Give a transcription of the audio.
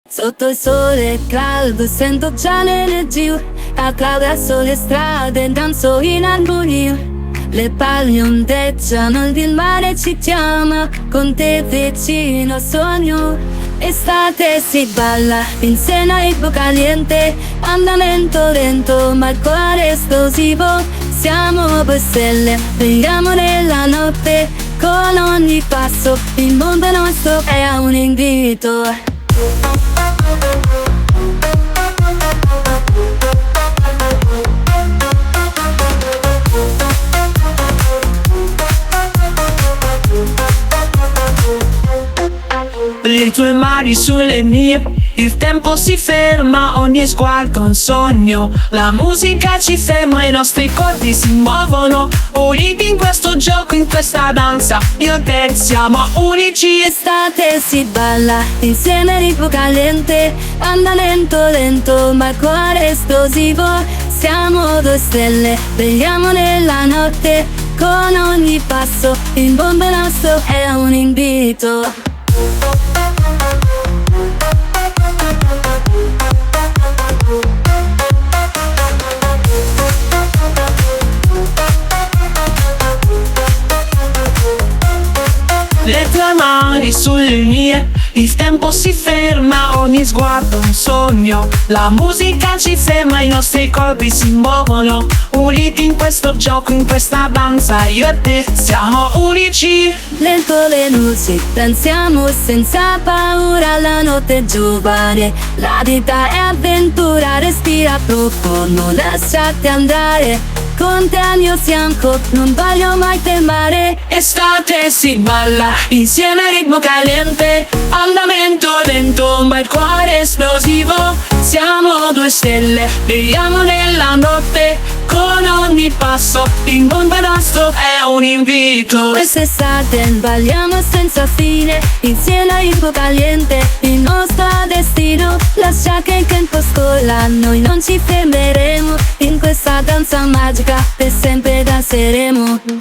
Sotto il sole caldo sento già l'energia, attraverso le strade danzo in armonia. Le palme ondeggiano, il mare ci chiama, con te vicino sogno. Estate si balla, insieme a Ipo caliente, andamento lento ma il cuore esplosivo. Siamo due stelle, brilliamo nella notte, con ogni passo il mondo nostro è un invito. Le tue mani sulle mie, il tempo si ferma, ogni sguardo è un sogno. La musica ci ferma, i nostri corpi si muovono, uniti in questo gioco, in questa danza. Io e te siamo unici. Estate si balla, insieme a Ipo caliente, andamento lento ma il cuore esplosivo. Siamo due stelle, brilliamo nella notte, con ogni passo il mondo nostro è un invito. Le tue mani sulle mie, il tempo si ferma, ogni sguardo è un sogno. La musica ci ferma, i nostri corpi si muovono, uniti in questo gioco, in questa danza. Io e te siamo unici. Lento le luci, danziamo senza paura, la notte è giovane, la vita è avventura, respira profondo, lasciati andare. Con te al mio fianco, non voglio mai tremare. Estate si balla, insieme a ritmo caliente, andamento lento ma il cuore esplosivo. Siamo due stelle, brilliamo nella notte, con ogni passo il mondo nostro è un invito. Quest'estate balliamo senza fine, insieme a Ipo caliente, il nostro destino. Lascia che il tempo scorra, noi non ci fermeremo, in questa danza magica per sempre danzeremo.